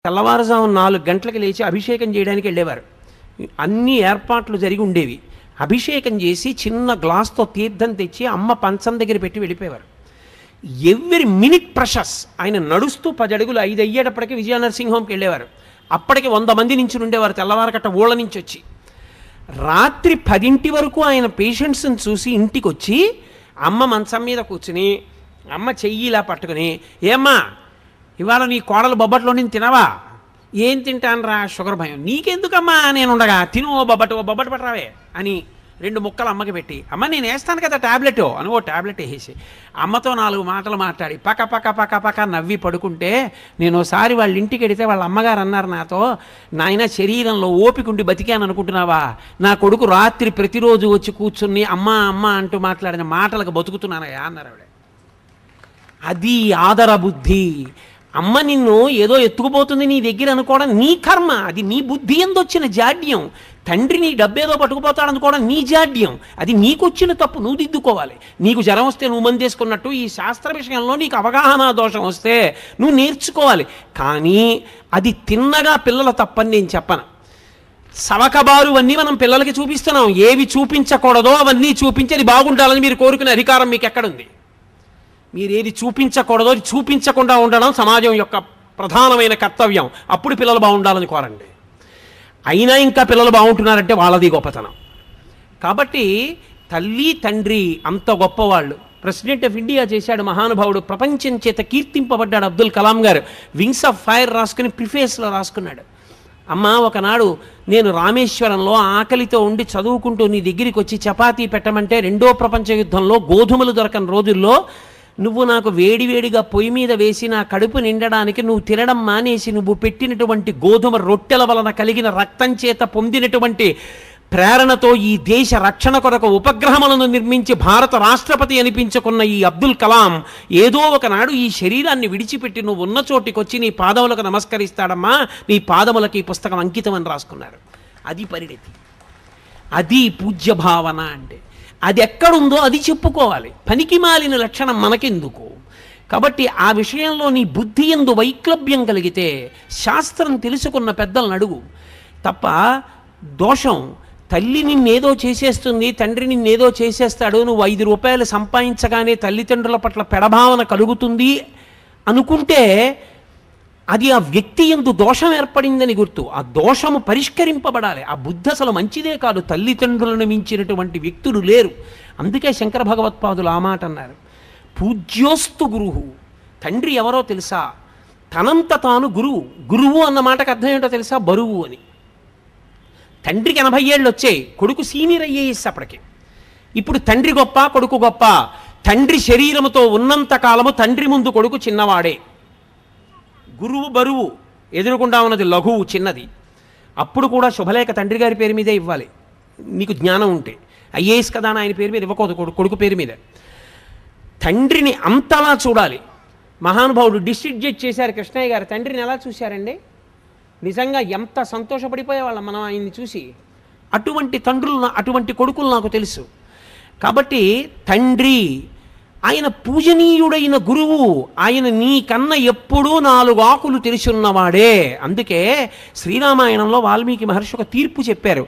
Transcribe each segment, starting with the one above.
తెల్లవారుజాము 4 గంటలకు లేచి అభిషేకం చేయడానికి వెళ్ళేవారు. అన్ని ఏర్పాట్లు జరిగి ఉండేవి. అభిషేకం చేసి చిన్న గ్లాస్తో తీర్థం తెచ్చి అమ్మ పంచం దగ్గర పెట్టి వెళ్ళిపోయేవారు. Every minute precious. ఆయన నడుస్తూ 10 అడుగులు 5 అయ్యేటప్పటికి విజయనరసింహ హోమ్కి వెళ్ళేవారు. అప్పటికి 100 మంది నుంచి ఉండేవారు తెల్లవారకట్ట ఊళ్ళ నుంచి వచ్చి. రాత్రి 10 వరకు ఆయన పేషెంట్స్ని చూసి ఇంటికి వచ్చి అమ్మ మంచం మీద కూర్చుని అమ్మ చెయ్యి ఇలా పట్టుకుని, ఏమ్మా ఇవాళ నీ కోడలు బొబ్బట్లో నేను తినవా? ఏం తింటాను రా, షుగర్ భయం. నీకెందుకమ్మా నేను ఉండగా, తిను ఓ బొబ్బట్టు పట్టరావే అని 2 ముక్కలు అమ్మకి పెట్టి, అమ్మ నేను వేస్తాను కదా ట్యాబ్లెట్ అని ఓ ట్యాబ్లెట్ వేసేసి అమ్మతో 4 మాటలు మాట్లాడి పక్క పక్క పక్క పక్క నవ్వి పడుకుంటే, నేను ఒకసారి వాళ్ళ ఇంటికి వెడితే వాళ్ళ అమ్మగారు అన్నారు నాతో, నాయన శరీరంలో ఓపికండి బతికాను అనుకుంటున్నావా? నా కొడుకు రాత్రి ప్రతిరోజు వచ్చి కూర్చుని అమ్మ అమ్మ అంటూ మాట్లాడిన మాటలకు బతుకుతున్నానయ్యా అన్నారు ఆవిడ. అది ఆదర బుద్ధి. అమ్మ నిన్ను ఏదో ఎత్తుకుపోతుంది నీ దగ్గర అనుకోవడం నీ కర్మ, అది నీ బుద్ధి ఎందొచ్చిన జాడ్యం. తండ్రి నీ డబ్బేదో పట్టుకుపోతాడు అనుకోవడం నీ జాడ్యం, అది నీకొచ్చిన తప్పు, నువ్వు దిద్దుకోవాలి. నీకు జ్వరం వస్తే నువ్వు మందేసుకున్నట్టు ఈ శాస్త్ర విషయంలో నీకు అవగాహన దోషం వస్తే నువ్వు నేర్చుకోవాలి. కానీ అది తిన్నగా పిల్లల తప్పని నేను చెప్పను. సవకబారు అన్నీ మనం పిల్లలకి చూపిస్తున్నాం. ఏవి చూపించకూడదో అవన్నీ చూపించి అది బాగుండాలని మీరు కోరుకునే అధికారం మీకు ఎక్కడుంది? మీరు ఏది చూపించకూడదో అది చూపించకుండా ఉండడం సమాజం యొక్క ప్రధానమైన కర్తవ్యం. అప్పుడు పిల్లలు బాగుండాలని కోరండి. అయినా ఇంకా పిల్లలు బాగుంటున్నారంటే వాళ్ళది గొప్పతనం. కాబట్టి తల్లి తండ్రి అంత గొప్పవాళ్ళు. ప్రెసిడెంట్ ఆఫ్ ఇండియా చేశాడు మహానుభావుడు, ప్రపంచం చేత కీర్తింపబడ్డాడు అబ్దుల్ కలాం గారు. వింగ్స్ ఆఫ్ ఫైర్ రాసుకుని ప్రిఫేస్లో రాసుకున్నాడు, అమ్మ ఒకనాడు నేను రామేశ్వరంలో ఆకలితో ఉండి చదువుకుంటూ నీ దగ్గరికి వచ్చి చపాతీ పెట్టమంటే 2వ ప్రపంచ యుద్ధంలో గోధుమలు దొరకని రోజుల్లో నువ్వు నాకు వేడివేడిగా పొయ్యి మీద వేసి నా కడుపు నిండడానికి నువ్వు తినడం మానేసి నువ్వు పెట్టినటువంటి గోధుమ రొట్టెల వలన కలిగిన రక్తం చేత పొందినటువంటి ప్రేరణతో ఈ దేశ రక్షణ కొరకు ఉపగ్రహములను నిర్మించి భారత రాష్ట్రపతి అనిపించుకున్న ఈ అబ్దుల్ కలాం ఏదో ఒకనాడు ఈ శరీరాన్ని విడిచిపెట్టి నువ్వు ఉన్న చోటికి వచ్చి నీ పాదములకు నమస్కరిస్తాడమ్మా, నీ పాదములకు ఈ పుస్తకం అంకితం అని రాసుకున్నారు. అది పరిణతి, అది పూజ్య భావన. అంటే అది ఎక్కడుందో అది చెప్పుకోవాలి. పనికి మాలిన లక్షణం మనకెందుకు? కాబట్టి ఆ విషయంలో నీ బుద్ధి యందు వైక్లభ్యం కలిగితే శాస్త్రం తెలుసుకున్న పెద్దలను అడుగు తప్ప. దోషం తల్లి నిన్నేదో చేసేస్తుంది, తండ్రి నిన్నేదో చేసేస్తాడు, నువ్వు 5 రూపాయలు సంపాదించగానే తల్లిదండ్రుల పట్ల పెడభావన కలుగుతుంది అనుకుంటే అది ఆ వ్యక్తి యందు దోషం ఏర్పడిందని గుర్తు. ఆ దోషము పరిష్కరింపబడాలి. ఆ బుద్ధి అసలు మంచిదే కాదు. తల్లిదండ్రులను మించినటువంటి వ్యక్తులు లేరు. అందుకే శంకర భగవత్పాదులు ఆ మాట అన్నారు, పూజ్యోస్తు గురువు. తండ్రి ఎవరో తెలుసా? తనంత తాను గురువు. గురువు అన్న మాటకు అర్థం ఏంటో తెలుసా? బరువు అని. తండ్రికి 80 ఏళ్ళు వచ్చాయి, కొడుకు సీనియర్ అయ్యేసి అప్పటికి. ఇప్పుడు తండ్రి గొప్ప కొడుకు గొప్ప? తండ్రి శరీరముతో ఉన్నంత కాలము తండ్రి ముందు కొడుకు చిన్నవాడే. గురువు బరువు, ఎదురుకుండా ఉన్నది లఘువు చిన్నది. అప్పుడు కూడా శుభలేఖ తండ్రి గారి పేరు మీదే ఇవ్వాలి నీకు జ్ఞానం ఉంటే. ఐఏఎస్ కదా అని ఆయన పేరు మీద ఇవ్వకూడదు, కొడుకు పేరు మీద. తండ్రిని అంతలా చూడాలి. మహానుభావుడు డిస్ట్రిక్ట్ జడ్జ్ చేశారు కృష్ణయ్య గారు. తండ్రిని ఎలా చూశారండి? నిజంగా ఎంత సంతోషపడిపోయేవాళ్ళం మనం ఆయన్ని చూసి. అటువంటి తండ్రులు, అటువంటి కొడుకులు నాకు తెలుసు. కాబట్టి తండ్రి ఆయన పూజనీయుడైన గురువు. ఆయన నీకన్నా ఎప్పుడూ 4 ఆకులు తెలిసున్నవాడే. అందుకే శ్రీరామాయణంలో వాల్మీకి మహర్షి ఒక తీర్పు చెప్పారు.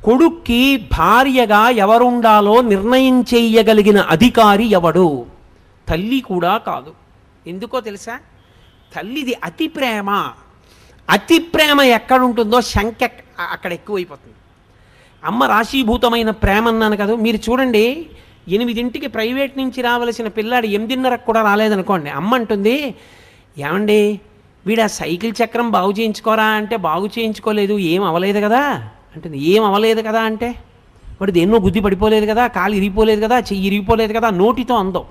కొడుక్కి భార్యగా ఎవరుండాలో నిర్ణయం చేయగలిగిన అధికారి ఎవడు? తల్లి కూడా కాదు. ఎందుకో తెలుసా? తల్లిది అతి ప్రేమ. అతి ప్రేమ ఎక్కడుంటుందో శంక అక్కడ ఎక్కువైపోతుంది. అమ్మ రాశీభూతమైన ప్రేమ అన్నాను కదా. మీరు చూడండి, 8ంటికి ప్రైవేట్ నుంచి రావలసిన పిల్లాడు 8:30కు కూడా రాలేదనుకోండి, అమ్మ అంటుంది, ఏమండి వీడు ఆ సైకిల్ చక్రం బాగు చేయించుకోరా అంటే, బాగు చేయించుకోలేదు, ఏం అవ్వలేదు కదా అంటుంది. ఏం అవ్వలేదు కదా అంటే, వాడు దేన్నో గుద్ది పడిపోలేదు కదా, కాలు ఇరిగిపోలేదు కదా, చెయ్యి ఇరిగిపోలేదు కదా, నోటితో అందం.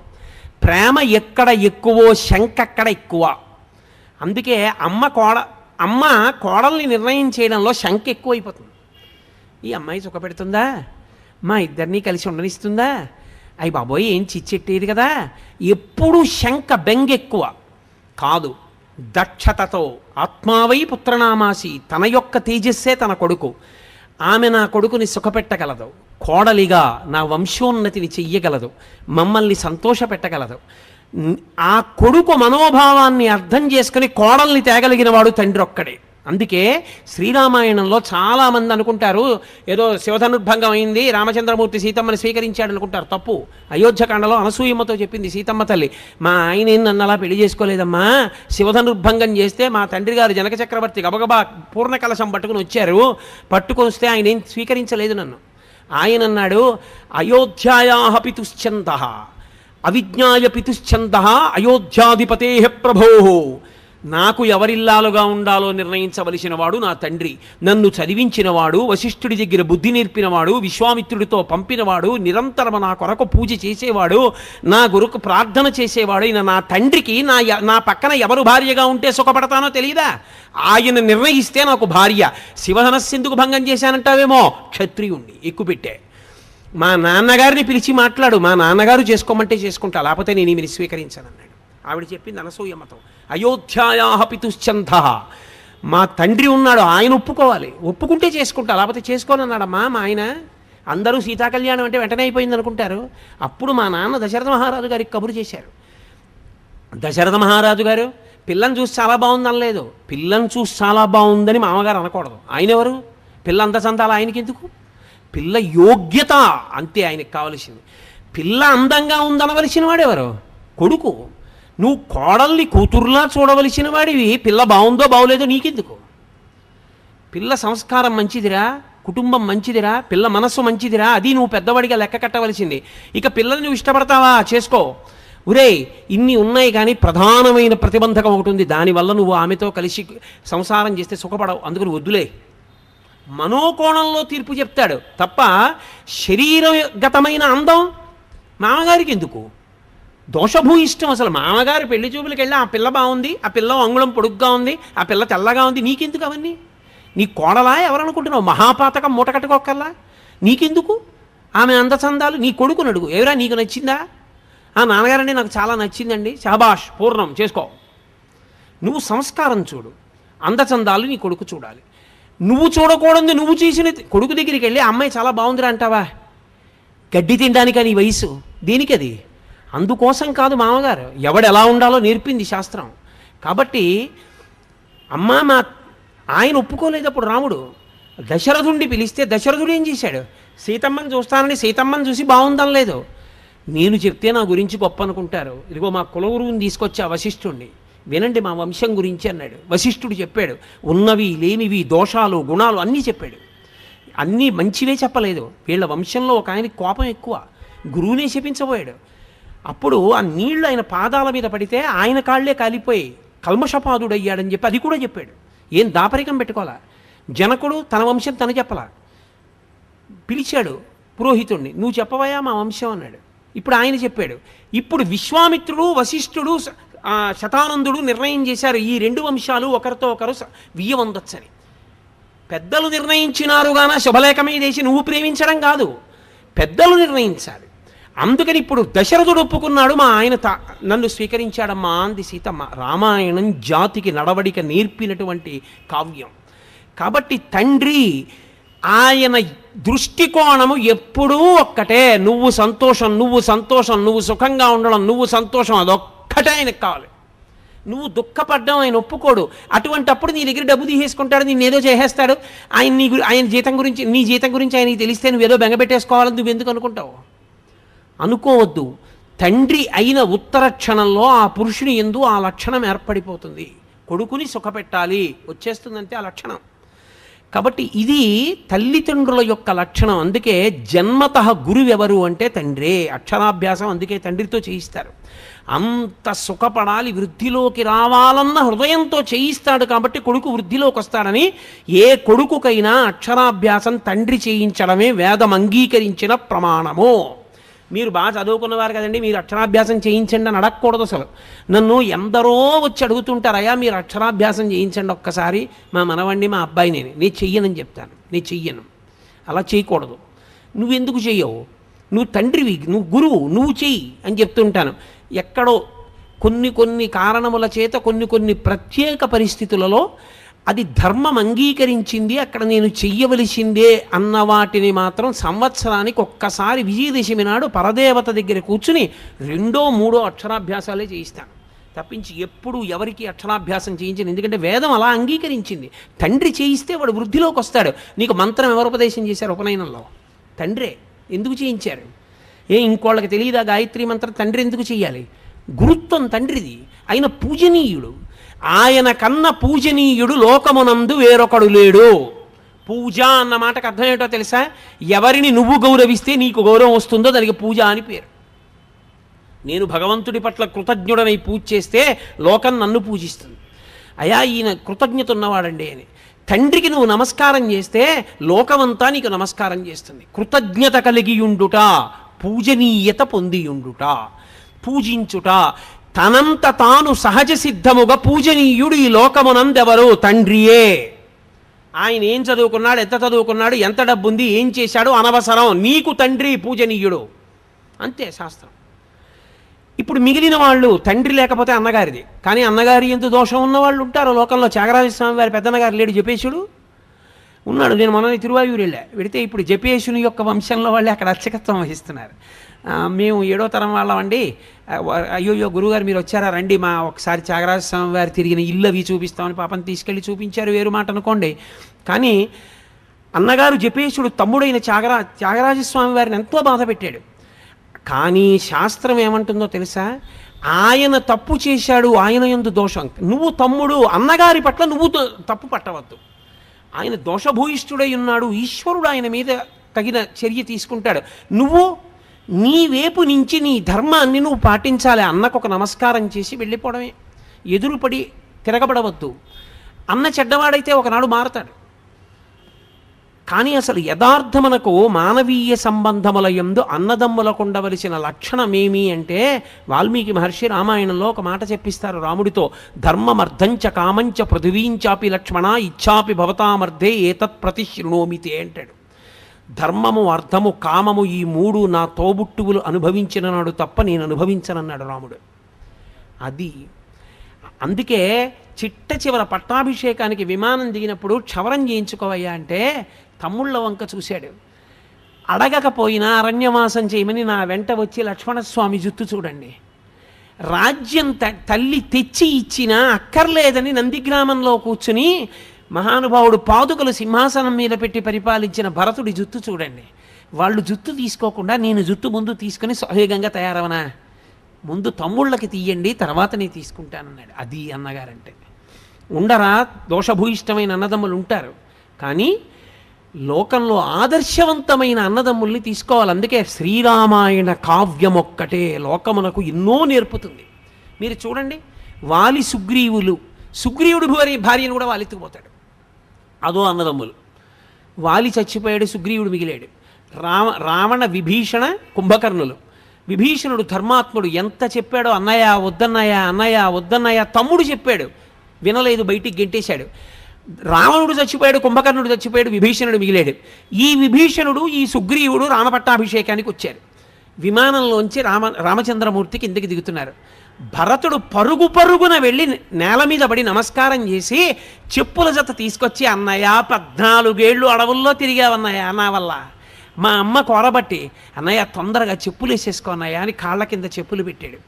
ప్రేమ ఎక్కడ ఎక్కువో శంక అక్కడ ఎక్కువ. అందుకే అమ్మ కోడల్ని నిర్ణయం చేయడంలో శంక ఎక్కువైపోతుంది. ఈ అమ్మాయి సుఖపెడుతుందా, మా ఇద్దరినీ కలిసి ఉండనిస్తుందా, అయ్యి బాబోయ్ ఏం చిచ్చెట్టేది కదా, ఎప్పుడు శంక బెంగ ఎక్కువ కాదు. దక్షతతో ఆత్మావై పుత్రనామాసి, తన యొక్క తేజస్సే తన కొడుకు. ఆమె నా కొడుకుని సుఖపెట్టగలదు, కోడలిగా నా వంశోన్నతిని చెయ్యగలదు, మమ్మల్ని సంతోషపెట్టగలదు. ఆ కొడుకు మనోభావాన్ని అర్థం చేసుకుని కోడల్ని తేగలిగిన వాడు తండ్రి ఒక్కడే. అందుకే శ్రీరామాయణంలో చాలామంది అనుకుంటారు ఏదో శివధనుర్భంగం అయింది, రామచంద్రమూర్తి సీతమ్మని స్వీకరించాడు అనుకుంటారు. తప్పు. అయోధ్యకాండలో అనసూయమ్మతో చెప్పింది సీతమ్మ తల్లి, మా ఆయన నన్ను అలా పెళ్లి చేసుకోలేదమ్మా, శివధనుర్భంగం చేస్తే మా తండ్రి గారు జనక చక్రవర్తి గబగబా పూర్ణ కలశం పట్టుకుని వచ్చారు, పట్టుకొని వస్తే ఆయన ఏం స్వీకరించలేదు నన్ను. ఆయన అన్నాడు, అయోధ్యాయా పితుశ్చందః అవిజ్ఞాయ పితుశ్చందః అయోధ్యాధిపతే ప్రభో, నాకు ఎవరిల్లాలుగా ఉండాలో నిర్ణయించవలసిన వాడు నా తండ్రి, నన్ను చదివించినవాడు, వశిష్ఠుడి దగ్గర బుద్ధి నేర్పినవాడు, విశ్వామిత్రుడితో పంపినవాడు, నిరంతరం నా కొరకు పూజ చేసేవాడు, నా గురుకు ప్రార్థన చేసేవాడు అయిన నా తండ్రికి నా పక్కన ఎవరు భార్యగా ఉంటే సుఖపడతానో తెలియదా? ఆయన నిర్ణయిస్తే నాకు భార్య. శివధనస్సెందుకు భంగం చేశానంటావేమో, క్షత్రియుణ్ణి ఎక్కుపెట్టే. మా నాన్నగారిని పిలిచి మాట్లాడు, మా నాన్నగారు చేసుకోమంటే చేసుకుంటా, లేకపోతే నేను ఈమెను స్వీకరించానన్నాడు. ఆవిడ చెప్పింది అనసూయమ్మతో, అయోధ్యాయా పితుశ్చందః, మా తండ్రి ఉన్నాడు, ఆయన ఒప్పుకోవాలి, ఒప్పుకుంటే చేసుకుంటా, లేకపోతే చేసుకోనన్నాడమ్మా మా ఆయన. అందరూ సీతాకళ్యాణం అంటే వెంటనే అయిపోయింది అనుకుంటారు. అప్పుడు మా నాన్న దశరథ మహారాజు గారికి కబురు చేశారు. దశరథ మహారాజు గారు పిల్లని చూసి చాలా బాగుంది అనలేదు, పిల్లని చూసి చాలా బాగుందని మామగారు అనకూడదు. ఆయన ఎవరు? పిల్ల అంత చందాలి ఆయనకి ఎందుకు? పిల్ల యోగ్యత అంతే ఆయనకి కావలసింది. పిల్ల అందంగా ఉందనవలసిన వాడెవరు? కొడుకు. నువ్వు కోడల్ని కూతురులా చూడవలసిన వాడివి, పిల్ల బాగుందో బాగోలేదో నీకెందుకు? పిల్ల సంస్కారం మంచిదిరా, కుటుంబం మంచిదిరా, పిల్ల మనస్సు మంచిదిరా, అది నువ్వు పెద్దవాడిగా లెక్క కట్టవలసింది. ఇక పిల్లల్ని నువ్వు ఇష్టపడతావా, చేసుకో. ఒరే ఇన్ని ఉన్నాయి కానీ ప్రధానమైన ప్రతిబంధకం ఒకటి ఉంది, దానివల్ల నువ్వు ఆమెతో కలిసి సంసారం చేస్తే సుఖపడవు, అందుకని వద్దులే. మనోకోణంలో తీర్పు చెప్తాడు తప్ప శరీరగతమైన అందం మామగారికి ఎందుకు? దోషభూయిష్టం. అసలు మామగారు పెళ్లి చూపులకు వెళ్ళి ఆ పిల్ల బాగుంది, ఆ పిల్ల అంగుళం పొడుగ్గా ఉంది, ఆ పిల్ల తెల్లగా ఉంది, నీకెందుకు అవన్నీ? నీ కోడలా ఎవరనుకుంటున్నావు? మహాపాతకం మూట కట్టుకోకల్లా నీకెందుకు ఆమె అందచందాలు? నీ కొడుకుని అడుగు, ఎవరా నీకు నచ్చిందా? ఆ నాన్నగారండి నాకు చాలా నచ్చిందండి, శాబాష్ పూర్ణం చేసుకో. నువ్వు సంస్కారం చూడు, అందచందాలు నీ కొడుకు చూడాలి. నువ్వు చూడకూడదు, నువ్వు చేసిన కొడుకు దగ్గరికి వెళ్ళి అమ్మాయి చాలా బాగుందిరా అంటావా? గడ్డి తినడానికా నీ వయసు? దేనికది? అందుకోసం కాదు మామగారు, ఎవడు ఎలా ఉండాలో నేర్పింది శాస్త్రం. కాబట్టి అమ్మా మా ఆయన ఒప్పుకోలేదు. అప్పుడు రాముడు దశరథుడిని పిలిస్తే దశరథుడు ఏం చేశాడు? సీతమ్మని చూస్తానని సీతమ్మని చూసి బాగుందనలేదు. నేను చెప్తే నా గురించి గొప్ప అనుకుంటారు, ఇదిగో మా కులగురువుని తీసుకొచ్చా వశిష్ఠుడిని, వినండి మా వంశం గురించి అన్నాడు. వశిష్ఠుడు చెప్పాడు, ఉన్నవి లేనివి దోషాలు గుణాలు అన్నీ చెప్పాడు. అన్నీ మంచివే చెప్పలేదు. వీళ్ళ వంశంలో ఒక ఆయనకి కోపం ఎక్కువ, గురువునే శపించబోయాడు. అప్పుడు ఆ నీళ్లు ఆయన పాదాల మీద పడితే ఆయన కాళ్లే కాలిపోయి కల్మషపాదుడు అయ్యాడని చెప్పి అది కూడా చెప్పాడు. ఏం దాపరికం పెట్టుకోవాలా? జనకుడు తన వంశం తను చెప్పలా, పిలిచాడు పురోహితుడిని, నువ్వు చెప్పవయా మా వంశం అన్నాడు. ఇప్పుడు ఆయన చెప్పాడు. ఇప్పుడు విశ్వామిత్రుడు వశిష్ఠుడు శతానందుడు నిర్ణయం చేశారు, ఈ రెండు వంశాలు ఒకరితో ఒకరు వియ్యవందొచ్చని. పెద్దలు నిర్ణయించినారు గాన శుభలేఖమే చేసి నువ్వు ప్రేమించడం కాదు, పెద్దలు నిర్ణయించాలి. అందుకని ఇప్పుడు దశరథుడు ఒప్పుకున్నాడు, మా ఆయన నన్ను స్వీకరించాడమ్మా అంది సీతమ్మ. రామాయణం జాతికి నడవడిక నేర్పినటువంటి కావ్యం. కాబట్టి తండ్రి ఆయన దృష్టికోణము ఎప్పుడూ ఒక్కటే, నువ్వు సంతోషం, నువ్వు సంతోషం, నువ్వు సుఖంగా ఉండడం, నువ్వు సంతోషం, అదొక్కటే ఆయనకు కావాలి. నువ్వు దుఃఖపడ్డం ఆయన ఒప్పుకోడు. అటువంటప్పుడు నీ దగ్గర డబ్బు తీసేసుకుంటాడు, నేను ఏదో చేసేస్తాడు. ఆయన జీతం గురించి, నీ జీతం గురించి ఆయనకి తెలిస్తే నువ్వేదో బెంగపెట్టేసుకోవాలని నువ్వు ఎందుకు అనుకుంటావు? అనుకోవద్దు. తండ్రి అయిన ఉత్తర క్షణంలో ఆ పురుషుని యందు ఆ లక్షణం ఏర్పడిపోతుంది. కొడుకుని సుఖపెట్టాలి వచ్చేస్తుందంటే ఆ లక్షణం. కాబట్టి ఇది తల్లిదండ్రుల యొక్క లక్షణం. అందుకే జన్మతః గురువెవరు అంటే తండ్రే. అక్షరాభ్యాసం అందుకే తండ్రితో చేయిస్తారు. అంత సుఖపడాలి, వృద్ధిలోకి రావాలన్న హృదయంతో చేయిస్తాడు. కాబట్టి కొడుకు వృద్ధిలోకి వస్తాడని ఏ కొడుకుకైనా అక్షరాభ్యాసం తండ్రి చేయించడమే వేదం అంగీకరించిన ప్రమాణము. మీరు బాగా చదువుకున్నవారు కదండి, మీరు అక్షరాభ్యాసం చేయించండి అని అడగకూడదు. అసలు నన్ను ఎందరో వచ్చి అడుగుతుంటారయ్యా మీరు అక్షరాభ్యాసం చేయించండి ఒక్కసారి, మా మనవండి మా అబ్బాయిని. నేను చెయ్యనని చెప్తాను, నేను చెయ్యను. అలా చేయకూడదు. నువ్వెందుకు చెయ్యవు? నువ్వు తండ్రివి, నువ్వు గురువు, నువ్వు చెయ్యి అని చెప్తుంటాను. ఎక్కడో కొన్ని కారణముల చేత కొన్ని ప్రత్యేక పరిస్థితులలో అది ధర్మం అంగీకరించింది, అక్కడ నేను చెయ్యవలసిందే అన్న వాటిని మాత్రం సంవత్సరానికి ఒక్కసారి విజయదశమి నాడు పరదేవత దగ్గర కూర్చుని 2, 3 అక్షరాభ్యాసాలే చేయిస్తాను తప్పించి ఎప్పుడు ఎవరికి అక్షరాభ్యాసం చేయించను. ఎందుకంటే వేదం అలా అంగీకరించింది. తండ్రి చేయిస్తే వాడు వృద్ధిలోకి వస్తాడు. నీకు మంత్రం ఎవరు ఉపదేశం చేశారు ఉపనయనంలో? తండ్రే. ఎందుకు చేయించారు? ఇంకోళ్ళకి తెలియదా గాయత్రి మంత్రం? తండ్రి ఎందుకు చెయ్యాలి? గురుత్వం తండ్రిది. ఆయన పూజనీయుడు. ఆయన కన్న పూజనీయుడు లోకమునందు వేరొకడు లేడు. పూజ అన్న మాటకు అర్థం ఏంటో తెలుసా? ఎవరిని నువ్వు గౌరవిస్తే నీకు గౌరవం వస్తుందో దానికి పూజ అని పేరు. నేను భగవంతుడి పట్ల కృతజ్ఞుడనై పూజ చేస్తే లోకం నన్ను పూజిస్తుంది. అయా ఈయన కృతజ్ఞత ఉన్నవాడండి అని. తండ్రికి నువ్వు నమస్కారం చేస్తే లోకమంతా నీకు నమస్కారం చేస్తుంది. కృతజ్ఞత కలిగియుండుట, పూజనీయత పొందియుండుట, పూజించుట. తనంత తాను సహజ సిద్ధముగా పూజనీయుడు ఈ లోకమునందెవరు? తండ్రియే. ఆయన ఏం చదువుకున్నాడు, ఎంత చదువుకున్నాడు, ఎంత డబ్బు ఉంది, ఏం చేశాడు అనవసరం. నీకు తండ్రి పూజనీయుడు, అంతే శాస్త్రం. ఇప్పుడు మిగిలిన వాళ్ళు తండ్రి లేకపోతే అన్నగారిది. కానీ అన్నగారి ఎంత దోషం ఉన్నవాళ్ళు ఉంటారు లోకంలో. త్యాగరాజస్వామి వారి పెద్దన్నగారు లేడు, జపేశుడు ఉన్నాడు. నేను మొన్న తిరువాయూరు వెళితే ఇప్పుడు జపేశుని యొక్క వంశంలో వాళ్ళే అక్కడ అర్చకత్వం వహిస్తున్నారు. మేము 7వ తరం వాళ్ళమండి. అయ్యో గురువుగారు మీరు వచ్చారా, రండి మా ఒకసారి త్యాగరాజస్వామి వారు తిరిగిన ఇల్లు అవి చూపిస్తామని పాపం తీసుకెళ్ళి చూపించారు. వేరు మాట అనుకోండి. కానీ అన్నగారు జపేశుడు తమ్ముడైన త్యాగరాజస్వామి వారిని ఎంతో బాధ పెట్టాడు. కానీ శాస్త్రం ఏమంటుందో తెలుసా? ఆయన తప్పు చేశాడు, ఆయన యందు దోషం. నువ్వు తమ్ముడు, అన్నగారి పట్ల నువ్వు తప్పు పట్టవద్దు. ఆయన దోషభూయిష్ఠుడై ఉన్నాడు, ఈశ్వరుడు ఆయన మీద తగిన చర్య తీసుకుంటాడు. నువ్వు నీ వైపు నుంచి నీ ధర్మాన్ని నువ్వు పాటించాలి. అన్నకు ఒక నమస్కారం చేసి వెళ్ళిపోవడమే. ఎదురుపడి తిరగబడవద్దు. అన్న చెడ్డవాడైతే ఒకనాడు మారతాడు. కానీ అసలు యథార్థమునకు మానవీయ సంబంధముల యందు అన్నదమ్ములకు ఉండవలసిన లక్షణమేమి అంటే వాల్మీకి మహర్షి రామాయణంలో ఒక మాట చెప్పిస్తారు రాముడితో. ధర్మమర్థంచ కామంచ పృథివీంచాపి లక్ష్మణ ఇచ్చాపి భవతామర్థే ఏతత్ ప్రతిశృణోమితే అంటాడు. ధర్మము, అర్థము, కామము ఈ 3 నా తోబుట్టువులు అనుభవించిన నాడు తప్ప నేను అనుభవించనన్నాడు రాముడు. అది అందుకే చిట్ట చివర పట్టాభిషేకానికి విమానం దిగినప్పుడు క్షవరం చేయించుకోవయ్యా అంటే తమ్ముళ్ళ వంక చూశాడు. అడగకపోయినా అరణ్యవాసం చేయమని నా వెంట వచ్చి లక్ష్మణస్వామి జుత్తు చూడండి. రాజ్యం తల్లి తెచ్చి ఇచ్చినా అక్కర్లేదని నందిగ్రామంలో కూర్చుని మహానుభావుడు పాదుకలు సింహాసనం మీద పెట్టి పరిపాలించిన భరతుడి జుత్తు చూడండి. వాళ్ళు జుత్తు తీసుకోకుండా నేను జుత్తు ముందు తీసుకుని సహేగంగా తయారవనా? ముందు తమ్ముళ్ళకి తీయండి, తర్వాత నేను తీసుకుంటానన్నాడు. అది అన్నగారంటే. ఉండరా దోషభూయిష్టమైన అన్నదమ్ములు ఉంటారు, కానీ లోకంలో ఆదర్శవంతమైన అన్నదమ్ముల్ని తీసుకోవాలి. అందుకే శ్రీరామాయణ కావ్యం ఒక్కటే లోకమునకు ఎన్నో నేర్పుతుంది. మీరు చూడండి, వాలి సుగ్రీవుడు భార్యను కూడా వాలెత్తుకుపోతాడు. అదో అన్నదమ్ములు. వాలి చచ్చిపోయాడు, సుగ్రీవుడు మిగిలాడు. రావణ విభీషణ కుంభకర్ణులు. విభీషణుడు ధర్మాత్ముడు, ఎంత చెప్పాడో అన్నయ్య వద్దన్నయ్య, అన్నయ్య వద్దన్నయ్య. తమ్ముడు చెప్పాడు, వినలేదు, బయటికి గెంటేశాడు. రావణుడు చచ్చిపోయాడు, కుంభకర్ణుడు చచ్చిపోయాడు, విభీషణుడు మిగిలాడు. ఈ విభీషణుడు ఈ సుగ్రీవుడు రామపట్టాభిషేకానికి వచ్చారు. విమానంలోంచి రామచంద్రమూర్తి కిందకి దిగుతున్నారు. భరతుడు పరుగున వెళ్ళి నేల మీద పడి నమస్కారం చేసి చెప్పుల జత తీసుకొచ్చి, అన్నయ్య 14 ఏళ్ళు అడవుల్లో తిరిగావన్నయ్య నా వల్ల, మా అమ్మ కోరబట్టి, అన్నయ్య తొందరగా చెప్పులు వేసేసుకో అన్నయ్య అని కాళ్ళ కింద చెప్పులు పెట్టాడు.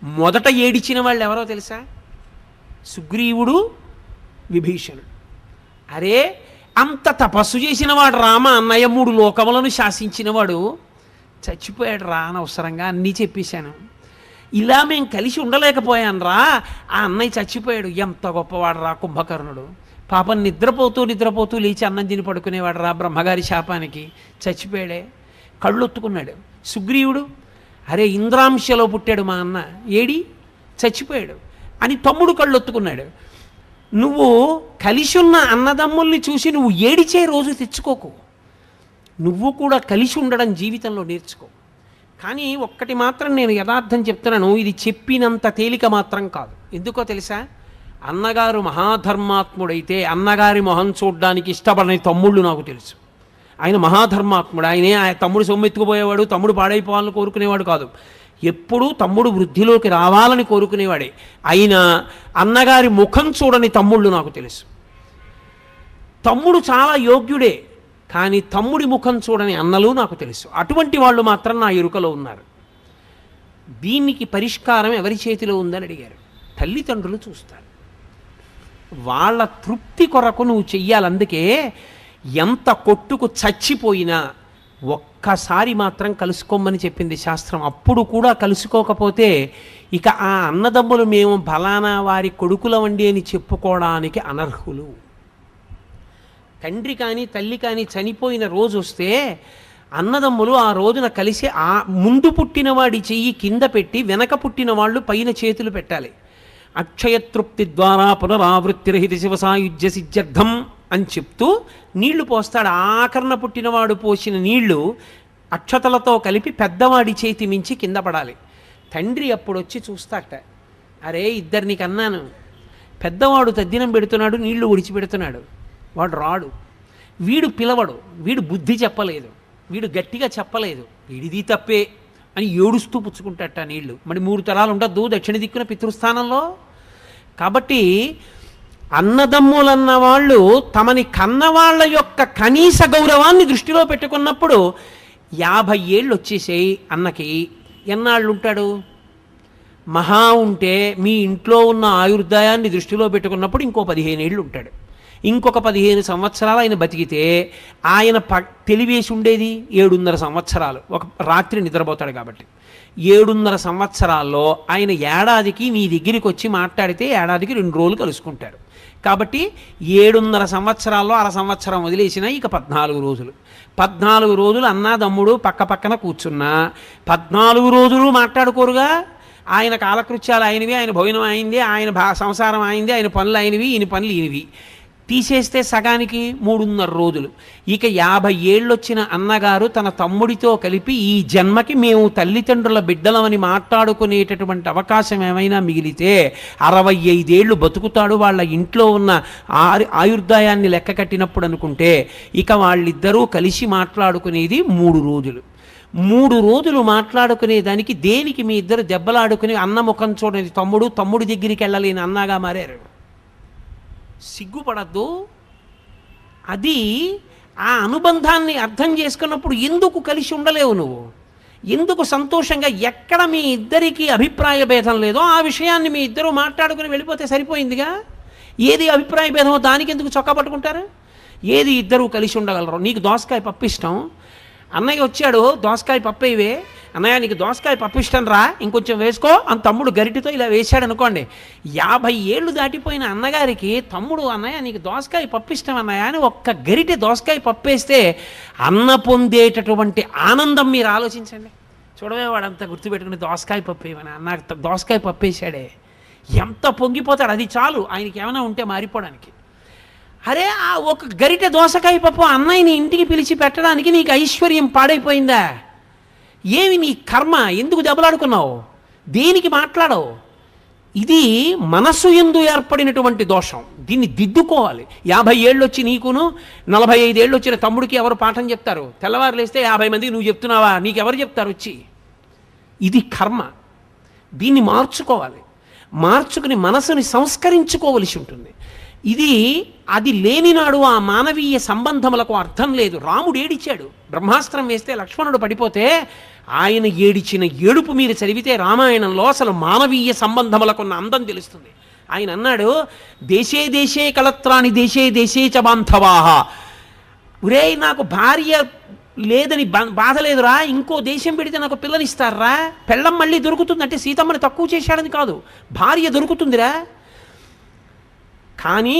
మొదట ఏడిచిన వాళ్ళు ఎవరో తెలుసా? సుగ్రీవుడు, విభీషణుడు. అరే అంత తపస్సు చేసినవాడు రామ, అన్నయ్య 3 లోకములను శాసించినవాడు చచ్చిపోయాడు రా, అనవసరంగా అన్నీ చెప్పేశాను, ఇలా మేము కలిసి ఉండలేకపోయాను రా, ఆ అన్నయ్య చచ్చిపోయాడు. ఎంత గొప్పవాడు రా కుంభకర్ణుడు, పాపం నిద్రపోతూ లేచి అన్నం తిని పడుకునేవాడు రా, బ్రహ్మగారి శాపానికి చచ్చిపోయాడే. కళ్ళొత్తుకున్నాడు. సుగ్రీవుడు, అరే ఇంద్రాంశలో పుట్టాడు మా అన్న, ఏడి చచ్చిపోయాడు అని తమ్ముడు కళ్ళొత్తుకున్నాడు. నువ్వు కలిసి ఉన్న అన్నదమ్ముల్ని చూసి నువ్వు ఏడిచే రోజు తెచ్చుకోకు. నువ్వు కూడా కలిసి ఉండడం జీవితంలో నేర్చుకో. కానీ ఒక్కటి మాత్రం నేను యథార్థం చెప్తున్నాను, ఇది చెప్పినంత తేలిక మాత్రం కాదు. ఎందుకో తెలుసా? అన్నగారు మహాధర్మాత్ముడైతే అన్నగారి మొహం చూడడానికి ఇష్టపడని తమ్ముళ్ళు నాకు తెలుసు. ఆయన మహాధర్మాత్ముడు. ఆయన తమ్ముడు సొమ్మెత్తుకుపోయేవాడు, తమ్ముడు పాడైపోవాలని కోరుకునేవాడు కాదు. ఎప్పుడూ తమ్ముడు వృద్ధిలోకి రావాలని కోరుకునేవాడే. అయినా అన్నగారి ముఖం చూడని తమ్ముళ్ళు నాకు తెలుసు. తమ్ముడు చాలా యోగ్యుడే, కానీ తమ్ముడి ముఖం చూడని అన్నలు నాకు తెలుసు. అటువంటి వాళ్ళు మాత్రం నా ఎరుకలో ఉన్నారు. దీనికి పరిష్కారం ఎవరి చేతిలో ఉందని అడిగారు. తల్లిదండ్రులు చూస్తారు. వాళ్ళ తృప్తి కొరకు నువ్వు చెయ్యాలి. అందుకే ఎంత కొట్టుకు చచ్చిపోయినా ఒక్కసారి మాత్రం కలుసుకోమని చెప్పింది శాస్త్రం. అప్పుడు కూడా కలుసుకోకపోతే ఇక ఆ అన్నదమ్ములు మేము ఫలానా వారి కొడుకులవండి అని చెప్పుకోవడానికి అనర్హులు. తండ్రి కానీ తల్లి కానీ చనిపోయిన రోజు వస్తే అన్నదమ్ములు ఆ రోజున కలిసి ఆ ముందు పుట్టినవాడి చెయ్యి కింద పెట్టి వెనక పుట్టిన వాళ్ళు పైన చేతులు పెట్టాలి. అక్షయతృప్తి ద్వారా పునరావృత్తిరహిత శివసాయుజ్య సిద్ధ్యర్థం అని చెప్తూ నీళ్లు పోస్తాడు. ఆకరణ పుట్టినవాడు పోసిన నీళ్లు అక్షతలతో కలిపి పెద్దవాడి చేతి మించి కింద పడాలి. తండ్రి అప్పుడు వచ్చి చూస్తాట, అరే ఇద్దరిని కన్నాను, పెద్దవాడు తద్దినం పెడుతున్నాడు, నీళ్లు ఒడిచిపెడుతున్నాడు, వాడు రాడు, వీడు పిలవడు, వీడు బుద్ధి చెప్పలేదు, వీడు గట్టిగా చెప్పలేదు, వీడిది తప్పే అని ఏడుస్తూ పుచ్చుకుంటాట నీళ్లు. మరి 3 తరాలు ఉండద్దు దక్షిణ దిక్కున పితృస్థానంలో. కాబట్టి అన్నదమ్ములన్న వాళ్ళు తమని కన్నవాళ్ల యొక్క కనీస గౌరవాన్ని దృష్టిలో పెట్టుకున్నప్పుడు 50 ఏళ్ళు వచ్చేసాయి అన్నకి, ఎన్నాళ్ళు ఉంటాడు? మహా ఉంటే మీ ఇంట్లో ఉన్న ఆయుర్దాయాన్ని దృష్టిలో పెట్టుకున్నప్పుడు ఇంకో 15 ఏళ్ళు ఉంటాడు. ఇంకొక 15 సంవత్సరాలు ఆయన బతికితే ఆయన తెలివేసి ఉండేది 7.5 సంవత్సరాలు. ఒక రాత్రి నిద్రపోతాడు కాబట్టి 7.5 సంవత్సరాల్లో ఆయన ఏడాదికి నీ దగ్గరికి వచ్చి మాట్లాడితే ఏడాదికి 2 రోజులు కలుసుకుంటారు. కాబట్టి 7.5 సంవత్సరాల్లో 1/2 సంవత్సరం వదిలేసినా ఇక 14 రోజులు. 14 రోజులు అన్నాదమ్ముడు పక్క పక్కన కూర్చున్నా 14 రోజులు మాట్లాడుకోరుగా. ఆయన కాలకృత్యాలు ఆయనవి, ఆయన భోజనం అయింది, ఆయన సంసారం అయింది, ఆయన పనులు ఆయనవి, ఈయన పనులు ఈయనవి. తీసేస్తే సగానికి 3.5 రోజులు. ఇక 50 ఏళ్ళు వచ్చిన అన్నగారు తన తమ్ముడితో కలిపి ఈ జన్మకి మేము తల్లిదండ్రుల బిడ్డలమని మాట్లాడుకునేటటువంటి అవకాశం ఏమైనా మిగిలితే 65 ఏళ్ళు బతుకుతాడు. వాళ్ళ ఇంట్లో ఉన్న ఆయుర్దాయాన్ని లెక్క కట్టినప్పుడు అనుకుంటే ఇక వాళ్ళిద్దరూ కలిసి మాట్లాడుకునేది 3 రోజులు. 3 రోజులు మాట్లాడుకునేదానికి దేనికి మీ ఇద్దరు దెబ్బలాడుకుని అన్న ముఖం చూడని తమ్ముడి దగ్గరికి వెళ్ళలేని అన్నగా మారారు. సిగ్గుపడద్దు. అది ఆ అనుబంధాన్ని అర్థం చేసుకున్నప్పుడు ఎందుకు కలిసి ఉండలేవు నువ్వు? ఎందుకు సంతోషంగా ఎక్కడ మీ ఇద్దరికీ అభిప్రాయ భేదం లేదో ఆ విషయాన్ని మీ ఇద్దరు మాట్లాడుకుని వెళ్ళిపోతే సరిపోయిందిగా. ఏది అభిప్రాయ భేదమో దానికి ఎందుకు చొక్కా పట్టుకుంటారు? ఏది ఇద్దరు కలిసి ఉండగలరు. నీకు దోసకాయ పప్పు ఇష్టం, అన్నయ్య వచ్చాడు దోసకాయ పప్పు ఇవే, అన్నయ్య నీకు దోసకాయ పప్పు ఇష్టం రా, ఇంకొంచెం వేసుకో అని తమ్ముడు గరిటితో ఇలా వేశాడు అనుకోండి. 50 ఏళ్ళు దాటిపోయిన అన్నగారికి తమ్ముడు అన్నయ్య నీకు దోసకాయ పప్పు ఇష్టం అన్నయ్య అని ఒక్క గరిటె దోసకాయ పప్పు వేస్తే అన్న పొందేటటువంటి ఆనందం మీరు ఆలోచించండి. చూడవే వాడంతా గుర్తుపెట్టుకుని దోసకాయ పప్పు ఏమన్నా అన్న దోసకాయ పప్పు వేసాడే ఎంత పొంగిపోతాడు. అది చాలు ఆయనకి ఏమైనా ఉంటే మారిపోవడానికి. అరే ఆ ఒక గరిటె దోసకాయ పప్పు అన్నయ్యని ఇంటికి పిలిచి పెట్టడానికి నీకు ఐశ్వర్యం పాడైపోయిందా? ఏమి నీ కర్మ? ఎందుకు దెబ్బలాడుకున్నావు? దేనికి మాట్లాడవు? ఇది మనస్సు యందు ఏర్పడినటువంటి దోషం. దీన్ని దిద్దుకోవాలి. 50 ఏళ్ళు వచ్చి నీకును 45 ఏళ్ళు వచ్చిన తమ్ముడికి ఎవరు పాఠం చెప్తారు? తెల్లవారు లేస్తే 50 మందికి నువ్వు చెప్తున్నావా? నీకెవరు చెప్తారు వచ్చి? ఇది కర్మ. దీన్ని మార్చుకోవాలి. మార్చుకుని మనసుని సంస్కరించుకోవలసి ఉంటుంది. అది లేనినాడు ఆ మానవీయ సంబంధములకు అర్థం లేదు. రాముడు ఏడిచాడు, బ్రహ్మాస్త్రం వేస్తే లక్ష్మణుడు పడిపోతే ఆయన ఏడిచిన ఏడుపు మీరు చదివితే రామాయణంలో అసలు మానవీయ సంబంధములకున్న అందం తెలుస్తుంది. ఆయన అన్నాడు, దేశే దేశే కలత్రాని దేశే దేశే చ బాంధవాహ. ఒరే నాకు భార్య లేదని బాధ లేదురా, ఇంకో దేశం పెడితే నాకు పిల్లనిస్తారా, పెళ్ళం మళ్ళీ దొరుకుతుందంటే సీతమ్మని తక్కువ చేశాడని కాదు, భార్య దొరుకుతుందిరా. కానీ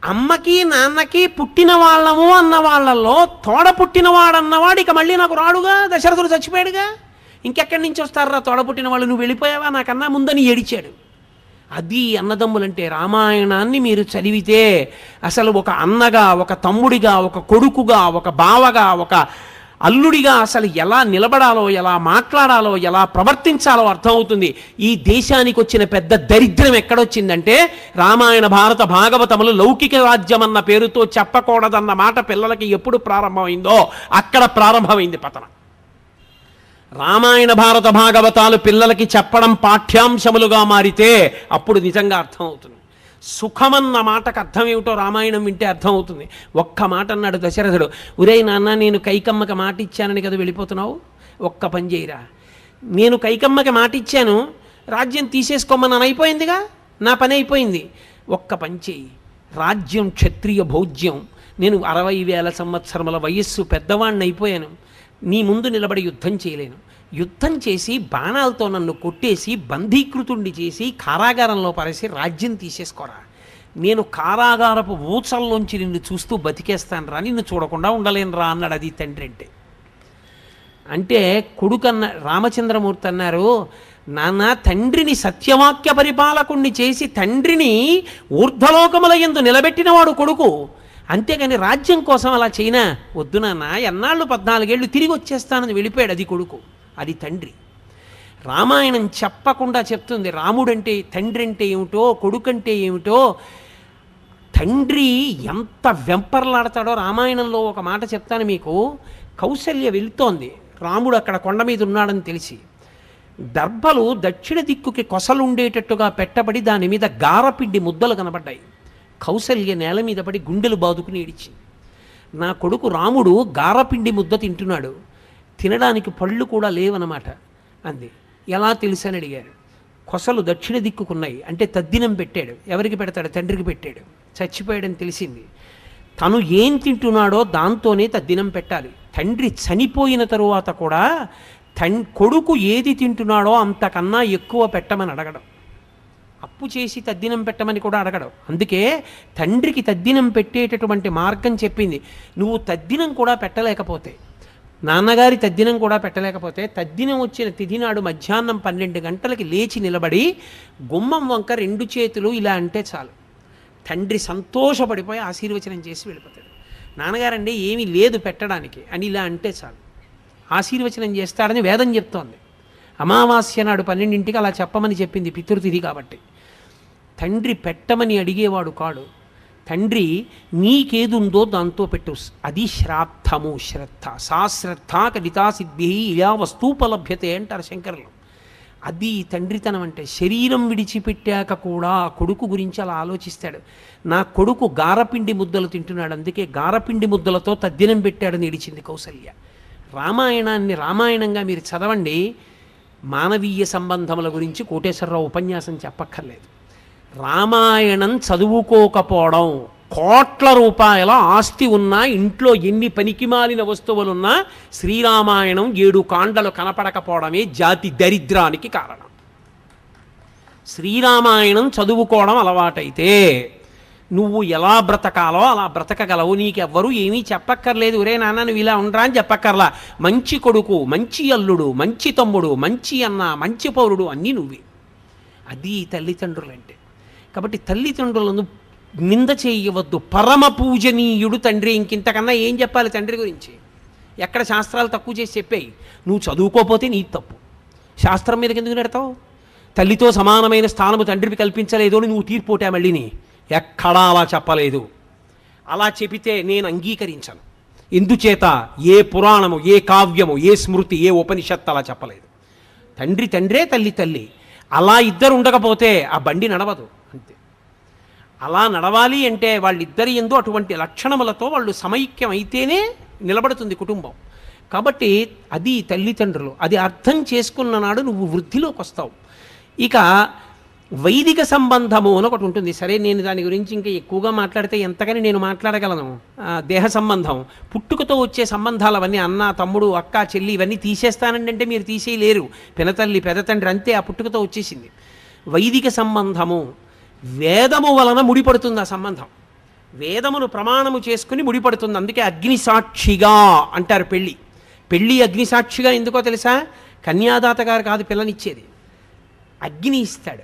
అమ్మకి నాన్నకి పుట్టిన వాళ్ళము అన్న వాళ్ళల్లో తోడ పుట్టినవాడన్నవాడు ఇక మళ్ళీ నాకు రాడుగా, దశరథుడు చచ్చిపోయాడుగా, ఇంకెక్కడి నుంచి వస్తారా తోడ పుట్టిన వాళ్ళు? నువ్వు వెళ్ళిపోయావా నాకన్నా ముందని ఏడిచాడు. అది అన్నదమ్ములంటే. రామాయణాన్ని మీరు చదివితే అసలు ఒక అన్నగా, ఒక తమ్ముడిగా, ఒక కొడుకుగా, ఒక బావగా, ఒక అల్లుడిగా అసలు ఎలా నిలబడాలో, ఎలా మాట్లాడాలో, ఎలా ప్రవర్తించాలో అర్థమవుతుంది. ఈ దేశానికి వచ్చిన పెద్ద దరిద్రం ఎక్కడొచ్చిందంటే రామాయణ భారత భాగవతములు లౌకిక రాజ్యం అన్న పేరుతో చెప్పకూడదన్న మాట పిల్లలకి ఎప్పుడు ప్రారంభమైందో అక్కడ ప్రారంభమైంది పతనం. రామాయణ భారత భాగవతాలు పిల్లలకి చెప్పడం పాఠ్యాంశములుగా మారితే అప్పుడు నిజంగా అర్థమవుతుంది. సుఖమన్న మాటకు అర్థం ఏమిటో రామాయణం వింటే అర్థమవుతుంది. ఒక్క మాట అన్నాడు దశరథుడు, ఒరేయ్ నాన్న, నేను కైకమ్మకి మాట ఇచ్చానని కదా వెళ్ళిపోతున్నావు, ఒక్క పని చేయరా, నేను కైకమ్మకి మాట ఇచ్చాను, రాజ్యం తీసేసుకోమని అయిపోయిందిగా, నా పని అయిపోయింది, ఒక్క పని చేయి, రాజ్యం క్షత్రియ భోజ్యం, నేను 60,000 సంవత్సరముల వయస్సు పెద్దవాణ్ణి అయిపోయాను, నీ ముందు నిలబడి యుద్ధం చేయలేను, యుద్ధం చేసి బాణాలతో నన్ను కొట్టేసి బంధీకృతుణ్ణి చేసి కారాగారంలో పరేసి రాజ్యం తీసేసుకోరా, నేను కారాగారపు ఊచల్లోంచి నిన్ను చూస్తూ బతికేస్తాను రా, నిన్ను చూడకుండా ఉండలేను రా అన్నాడు. అది తండ్రి అంటే కొడుకన్న రామచంద్రమూర్తి అన్నారు, నాన్న, తండ్రిని సత్యవాక్య పరిపాలకుణ్ణి చేసి తండ్రిని ఊర్ధ్వలోకముల యందు నిలబెట్టినవాడు కొడుకు, అంతేగాని రాజ్యం కోసం అలా చేయనా, వద్దు నాన్న, ఎన్నాళ్ళు 14 ఏళ్ళు తిరిగి వచ్చేస్తానని వెళ్ళిపోయాడు. అది కొడుకు, అది తండ్రి. రామాయణం చెప్పకుండా చెప్తుంది రాముడంటే, తండ్రి అంటే ఏమిటో, కొడుకంటే ఏమిటో. తండ్రి ఎంత వెంపర్లాడతాడో రామాయణంలో ఒక మాట చెప్తాను మీకు. కౌసల్య వెళుతోంది, రాముడు అక్కడ కొండ మీద ఉన్నాడని తెలిసి, దర్భలు దక్షిణ దిక్కుకి కొసలుండేటట్టుగా పెట్టబడి దాని మీద గారపిండి ముద్దలు కనబడ్డాయి. కౌసల్య నేల మీద పడి గుండెలు బాదుకుని ఏడిచింది. నా కొడుకు రాముడు గారపిండి ముద్ద తింటున్నాడు, తినడానికి పళ్ళు కూడా లేవన్నమాట అంది. ఎలా తెలుసని అడిగారు. కొసలు దక్షిణ దిక్కుకున్నాయి అంటే తద్దినం పెట్టాడు. ఎవరికి పెడతాడు? తండ్రికి పెట్టాడు. చచ్చిపోయాడని తెలిసింది. తను ఏం తింటున్నాడో దాంతోనే తద్దినం పెట్టాలి. తండ్రి చనిపోయిన తరువాత కూడా కొడుకు ఏది తింటున్నాడో అంతకన్నా ఎక్కువ పెట్టమని అడగడం, అప్పు చేసి తద్దినం పెట్టమని కూడా అడగడం. అందుకే తండ్రికి తద్దినం పెట్టేటటువంటి మార్గం చెప్పింది. నువ్వు తద్దినం కూడా పెట్టలేకపోతే, నాన్నగారి తద్దినం కూడా పెట్టలేకపోతే, తద్దినం వచ్చిన తిథి నాడు మధ్యాహ్నం 12 గంటలకి లేచి నిలబడి గుమ్మం వంక 2 చేతులు ఇలా అంటే చాలు, తండ్రి సంతోషపడిపోయి ఆశీర్వచనం చేసి వెళ్ళిపోతాడు. నాన్నగారండి ఏమీ లేదు పెట్టడానికి అని ఇలా అంటే చాలు, ఆశీర్వచనం చేస్తాడని వేదం చెప్తోంది. అమావాస్య నాడు 12ంటికి అలా చెప్పమని చెప్పింది, పితృతిథి కాబట్టి. తండ్రి పెట్టమని అడిగేవాడు కాడు. తండ్రి నీకేదుందో దాంతో పెట్టు, అది శ్రాద్ధము. శ్రద్ధ, సా శ్రద్ధ కవితా సిద్ధి ఇలా వస్తూపలభ్యతే అంటారు శంకరులు. అది తండ్రితనం అంటే. శరీరం విడిచిపెట్టాక కూడా కొడుకు గురించి అలా ఆలోచిస్తాడు. నా కొడుకు గారపిండి ముద్దలు తింటున్నాడు, అందుకే గారపిండి ముద్దలతో తద్దినం పెట్టాడని ఏడిచింది కౌసల్య. రామాయణాన్ని రామాయణంగా మీరు చదవండి. మానవీయ సంబంధముల గురించి కోటేశ్వరరావు ఉపన్యాసం చెప్పక్కర్లేదు. రామాయణం చదువుకోకపోవడం, కోట్ల రూపాయల ఆస్తి ఉన్నా, ఇంట్లో ఎన్ని పనికిమాలిన వస్తువులున్నా శ్రీరామాయణం 7 కాండలు కనపడకపోవడమే జాతి దరిద్రానికి కారణం. శ్రీరామాయణం చదువుకోవడం అలవాటైతే నువ్వు ఎలా బ్రతకాలో అలా బ్రతకగలవు. నీకెవ్వరూ ఏమీ చెప్పక్కర్లేదు. ఒరే నాన్న నువ్వు ఇలా ఉండరా అని చెప్పక్కర్లా. మంచి కొడుకు, మంచి అల్లుడు, మంచి తమ్ముడు, మంచి అన్న, మంచి పౌరుడు అన్నీ నువ్వే. అది తల్లిదండ్రులంటే. కాబట్టి తల్లిదండ్రులను నింద చేయవద్దు. పరమ పూజనీయుడు తండ్రి. ఇంకింతకన్నా ఏం చెప్పాలి తండ్రి గురించి? ఎక్కడ శాస్త్రాలు తక్కువ చేసి చెప్పాయి. నువ్వు చదువుకోపోతే నీ తప్పు. శాస్త్రం మీదకి ఎందుకు నెడతావు? తల్లితో సమానమైన స్థానము తండ్రికి కల్పించలేదు అని నువ్వు తీర్పోటా మళ్ళీని. ఎక్కడా అలా చెప్పలేదు. అలా చెబితే నేను అంగీకరించను. ఎందుచేత ఏ పురాణము, ఏ కావ్యము, ఏ స్మృతి, ఏ ఉపనిషత్తు అలా చెప్పలేదు. తండ్రి తండ్రే, తల్లి తల్లి. అలా ఇద్దరు ఉండకపోతే ఆ బండి నడవదు. అంతే. అలా నడవాలి అంటే వాళ్ళిద్దరి యందు అటువంటి లక్షణములతో వాళ్ళు సమైక్యం అయితేనే నిలబడుతుంది కుటుంబం. కాబట్టి అది తల్లిదండ్రులు. అది అర్థం చేసుకున్న నాడు నువ్వు వృద్ధిలోకి వస్తావు. ఇక వైదిక సంబంధము అని ఒకటి ఉంటుంది. సరే, నేను దాని గురించి ఇంకా ఎక్కువగా మాట్లాడితే ఎంతకని నేను మాట్లాడగలను. దేహ సంబంధం, పుట్టుకతో వచ్చే సంబంధాలు అవన్నీ, అన్న తమ్ముడు అక్క చెల్లి ఇవన్నీ తీసేస్తానండి అంటే మీరు తీసేయలేరు. పినతల్లి పెదతండ్రి అంతే, ఆ పుట్టుకతో వచ్చేసింది. వైదిక సంబంధము వేదము వలన ముడిపడుతుంది. ఆ సంబంధం వేదమును ప్రమాణము చేసుకుని ముడిపడుతుంది. అందుకే అగ్నిసాక్షిగా అంటారు. పెళ్ళి అగ్నిసాక్షిగా ఎందుకో తెలుసా? కన్యాదాత గారు కాదు పిల్లనిచ్చేది, అగ్ని ఇస్తాడు.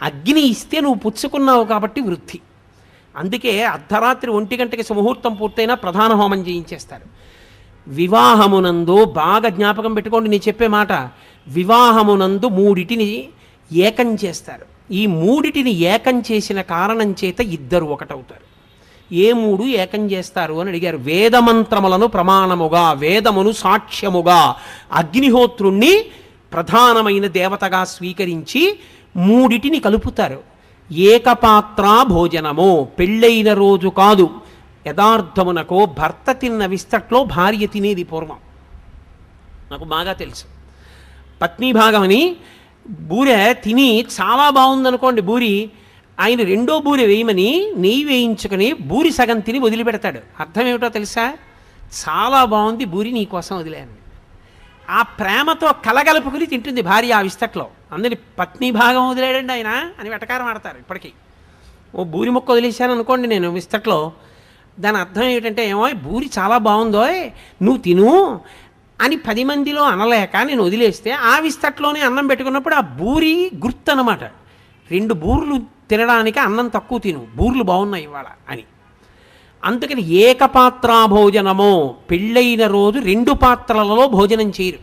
అగ్ని ఇస్తే నువ్వు పుచ్చుకున్నావు కాబట్టి వృద్ధి. అందుకే అర్ధరాత్రి 1 గంటకి సుముహూర్తం పూర్తయినా ప్రధాన హోమం చేయించేస్తారు. వివాహమునందు బాగా జ్ఞాపకం పెట్టుకోండి నేను చెప్పే మాట. వివాహమునందు 3 ఏకం చేస్తారు. ఈ 3 ఏకం చేసిన కారణం చేత ఇద్దరు ఒకటవుతారు. ఏ 3 ఏకం చేస్తారు అని అడిగారు. వేదమంత్రములను ప్రమాణముగా, వేదమును సాక్ష్యముగా, అగ్నిహోత్రుణ్ణి ప్రధానమైన దేవతగా స్వీకరించి 3 కలుపుతారు. ఏకపాత్రా భోజనము, పెళ్ళైన రోజు కాదు, యథార్థమునకు భర్త తిన్న విస్తట్లో భార్య తినేది పూర్వం. నాకు బాగా తెలుసు. పత్నీభాగం అని బూరె తిని చాలా బాగుందనుకోండి బూరి, ఆయన రెండో బూరె వేయమని నెయ్యి వేయించుకొని బూరి సగం తిని వదిలిపెడతాడు. అర్థం ఏమిటో తెలుసా? చాలా బాగుంది బూరి, నీకోసం వదిలేను. ఆ ప్రేమతో కలగలుపుకుని తింటుంది భార్య ఆ విస్తట్లో. అందరి పత్ని భాగం వదిలేడండి ఆయన అని వెటకారం ఆడతారు ఇప్పటికీ. ఓ బూరి మొక్క వదిలేశాను అనుకోండి నేను విస్తట్లో, దాని అర్థం ఏమిటంటే, ఏమో బూరి చాలా బాగుందో నువ్వు తిను అని 10 మందిలో అనలేక నేను వదిలేస్తే ఆ విస్తట్లోనే అన్నం పెట్టుకున్నప్పుడు ఆ బూరి గుర్తు అన్నమాట. 2 బూర్లు తినడానికి అన్నం తక్కువ తిను, బూర్లు బాగున్నాయి ఇవాళ అని. అందుకని ఏకపాత్రా భోజనము, పెళ్ళైన రోజు 2 పాత్రలలో భోజనం చేయరు,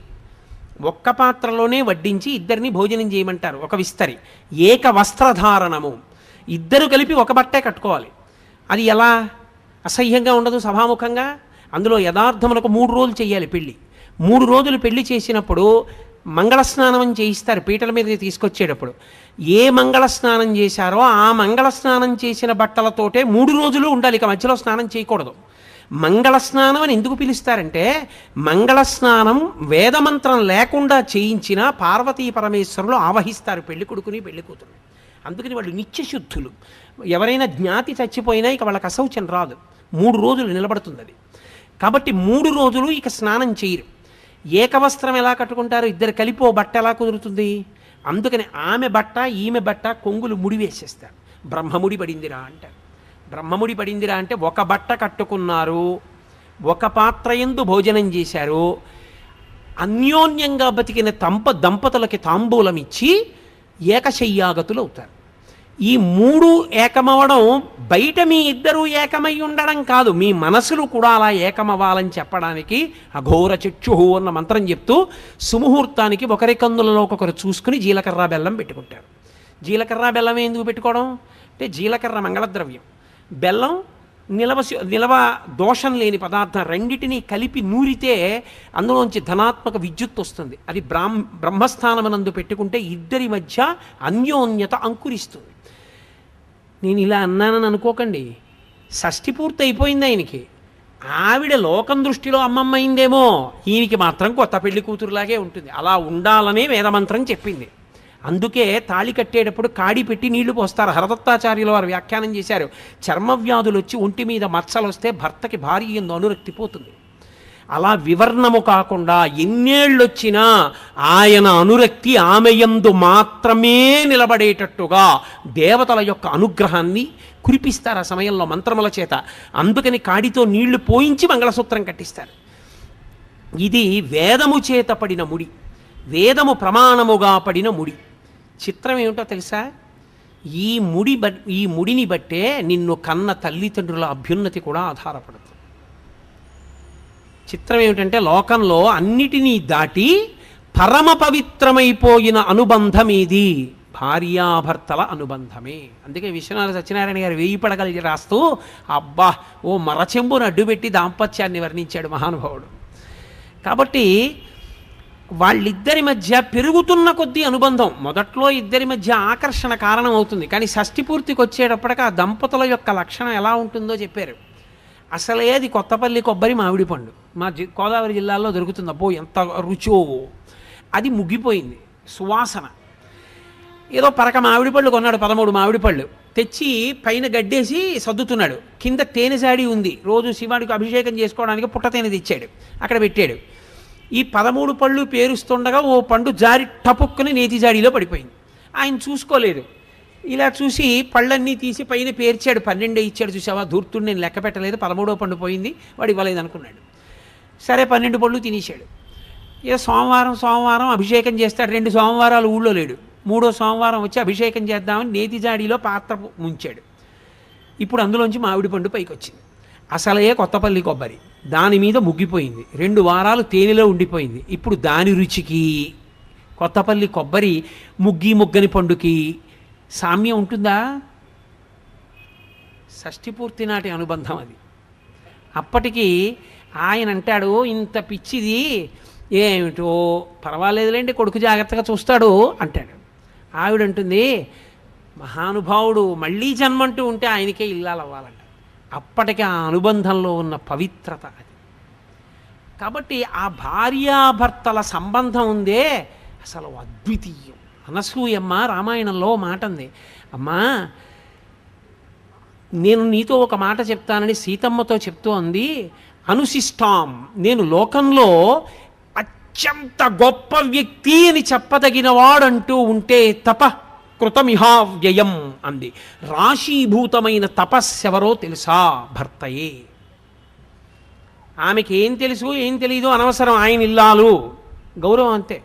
ఒక్క పాత్రలోనే వడ్డించి ఇద్దరిని భోజనం చేయమంటారు. ఒక విస్తరి. ఏక వస్త్రధారణము, ఇద్దరు కలిపి ఒక బట్టే కట్టుకోవాలి. అది ఎలా? అసహ్యంగా ఉండదు సభాముఖంగా. అందులో యథార్థములకు 3 రోజులు చేయాలి పెళ్ళి. 3 రోజులు పెళ్లి చేసినప్పుడు మంగళస్నానం చేయిస్తారు పీటల మీద తీసుకొచ్చేటప్పుడు. ఏ మంగళస్నానం చేశారో ఆ మంగళస్నానం చేసిన బట్టలతోటే 3 రోజులు ఉండాలి, ఇక మధ్యలో స్నానం చేయకూడదు. మంగళస్నానం అని ఎందుకు పిలుస్తారంటే, మంగళస్నానం వేదమంత్రం లేకుండా చేయించిన పార్వతీ పరమేశ్వరులు ఆవహిస్తారు పెళ్లి కొడుకుని పెళ్లి కూతురు. అందుకని వాళ్ళు నిత్యశుద్ధులు. ఎవరైనా జ్ఞాతి చచ్చిపోయినా ఇక వాళ్ళకి అశౌచం రాదు, 3 రోజులు నిలబడుతుంది అది. కాబట్టి 3 రోజులు ఇక స్నానం చేయరు. ఏకవస్త్రం ఎలా కట్టుకుంటారు? ఇద్దరు కలిపి ఓ బట్ట ఎలా కుదురుతుంది? అందుకని ఆమె బట్ట ఈమె బట్ట కొంగులు ముడి వేసేస్తారు. బ్రహ్మముడి పడిందిరా అంటారు. బ్రహ్మముడి పడిందిరా అంటే ఒక బట్ట కట్టుకున్నారు, ఒక పాత్ర యందు భోజనం చేశారు, అన్యోన్యంగా బతికిన దంపతులకి తాంబూలం ఇచ్చి ఏకశయ్యాగతులు అవుతారు. ఈ 3 ఏకమవడం బయట మీ ఇద్దరూ ఏకమై ఉండడం కాదు, మీ మనసులు కూడా అలా ఏకమవ్వాలని చెప్పడానికి అఘోర చక్షుహు అన్న మంత్రం చెప్తూ సుముహూర్తానికి ఒకరి కందులలో ఒకరు చూసుకుని జీలకర్ర బెల్లం పెట్టుకుంటారు. జీలకర్ర బెల్లం ఎందుకు పెట్టుకోవడం అంటే, జీలకర్ర మంగళద్రవ్యం, బెల్లం నిలవ దోషం లేని పదార్థం. రెండిటినీ కలిపి నూరితే అందులోంచి ధనాత్మక విద్యుత్ వస్తుంది. అది బ్రహ్మస్థానమునందు పెట్టుకుంటే ఇద్దరి మధ్య అన్యోన్యత అంకురిస్తుంది. నేను ఇలా అన్నానని అనుకోకండి, షష్ఠి పూర్తి అయిపోయింది ఆయనకి, ఆవిడ లోకం దృష్టిలో అమ్మమ్మ అయిందేమో, ఈయనకి మాత్రం కొత్త పెళ్లి కూతురులాగే ఉంటుంది. అలా ఉండాలనే వేదమంత్రం చెప్పింది. అందుకే తాళి కట్టేటప్పుడు కాడి పెట్టి నీళ్లు పోస్తారు. హరదత్తాచార్యుల వారు వ్యాఖ్యానం చేశారు, చర్మవ్యాధులు వచ్చి ఒంటి మీద మచ్చలు వస్తే భర్తకి భార్య యందు అనురక్తి పోతుంది. అలా వివర్ణము కాకుండా ఎన్నేళ్ళొచ్చినా ఆయన అనురక్తి ఆమె యందు మాత్రమే నిలబడేటట్టుగా దేవతల యొక్క అనుగ్రహాన్ని కురిపిస్తారు ఆ సమయంలో మంత్రముల చేత. అందుకని కాడితో నీళ్లు పోయించి మంగళసూత్రం కట్టిస్తారు. ఇది వేదము చేత పడిన ముడి, వేదము ప్రమాణముగా పడిన ముడి. చిత్రం ఏమిటో తెలుసా? ఈ ముడిని బట్టే నిన్ను కన్న తల్లిదండ్రుల అభ్యున్నతి కూడా ఆధారపడుతుంది. చిత్రం ఏమిటంటే, లోకంలో అన్నిటినీ దాటి పరమ పవిత్రమైపోయిన అనుబంధం ఇది భార్యాభర్తల అనుబంధమే. అందుకే విశ్వనాథ సత్యనారాయణ గారు 1000 పడగలు రాస్తూ అబ్బా ఓ మరచెంబును అడ్డుపెట్టి దాంపత్యాన్ని వర్ణించాడు మహానుభావుడు. కాబట్టి వాళ్ళిద్దరి మధ్య పెరుగుతున్న కొద్దీ అనుబంధం, మొదట్లో ఇద్దరి మధ్య ఆకర్షణ కారణం అవుతుంది, కానీ షష్ఠి పూర్తికి వచ్చేటప్పటికి ఆ దంపతుల యొక్క లక్షణం ఎలా ఉంటుందో చెప్పారు. అసలే అది కొత్తపల్లి కొబ్బరి మామిడి పండు మా గోదావరి జిల్లాలో దొరుకుతుంది. అబ్బో ఎంత రుచో, అది ముగ్గిపోయింది సువాసన. ఏదో పరక మామిడి పళ్ళు కొన్నాడు, 13 మామిడి పళ్ళు తెచ్చి పైన గడ్డేసి సర్దుతున్నాడు. కింద తేనె జాడి ఉంది, రోజు శివాడికి అభిషేకం చేసుకోవడానికి పుట్ట తేనె తెచ్చాడు, అక్కడ పెట్టాడు. ఈ 13 పళ్ళు పేరుస్తుండగా ఓ పండు జారి టపుక్కుని నేతి జాడీలో పడిపోయింది. ఆయన చూసుకోలేదు, ఇలా చూసి పళ్ళన్నీ తీసి పైన పేర్చాడు. 12 ఇచ్చాడు. చూసావా ధూర్తుడు, నేను లెక్క పెట్టలేదు, 13వ పండు పోయింది, వాడు ఇవ్వలేదు అనుకున్నాడు. సరే 12 పళ్ళు తినేశాడు. ఇక సోమవారం అభిషేకం చేస్తాడు. 2 సోమవారాలు ఊళ్ళో లేడు. 3వ సోమవారం వచ్చి అభిషేకం చేద్దామని నేతి జాడీలో పాత్ర ముంచాడు. ఇప్పుడు అందులోంచి మామిడి పండు పైకి వచ్చింది. అసలే కొత్తపల్లి కొబ్బరి, దాని మీద ముగ్గిపోయింది. 2 వారాలు తేనెలో ఉండిపోయింది. ఇప్పుడు దాని రుచికి కొత్తపల్లి కొబ్బరి ముగ్గని పండుకి సామ్యం ఉంటుందా? షష్ఠి పూర్తి నాటి అనుబంధం అది. అప్పటికి ఆయన అంటాడు, ఇంత పిచ్చిది ఏమిటో పర్వాలేదులేండి, కొడుకు జాగ్రత్తగా చూస్తాడు అంటాడు. ఆవిడంటుంది, మహానుభావుడు మళ్ళీ జన్మంటూ ఉంటే ఆయనకే ఇల్లాలు అవ్వాలంట. అప్పటికి ఆ అనుబంధంలో ఉన్న పవిత్రత అది. కాబట్టి ఆ భార్యాభర్తల సంబంధం ఉందే అసలు అద్వితీయం. అనసూయమ్మ రామాయణంలో మాట ఉంది, అమ్మా నేను నీతో ఒక మాట చెప్తానని సీతమ్మతో చెప్తూ అంది, అనుశిష్టాం, నేను లోకంలో అత్యంత గొప్ప వ్యక్తి అని చెప్పదగిన వాడంటూ ఉంటే తప కృతమిహావ్యయం అంది. రాశీభూతమైన తపస్సెవరో తెలుసా? భర్తయే. ఆమెకి ఏం తెలుసు ఏం తెలీదు అనవసరం, ఆయన ఇల్లాలు గౌరవం అంతే.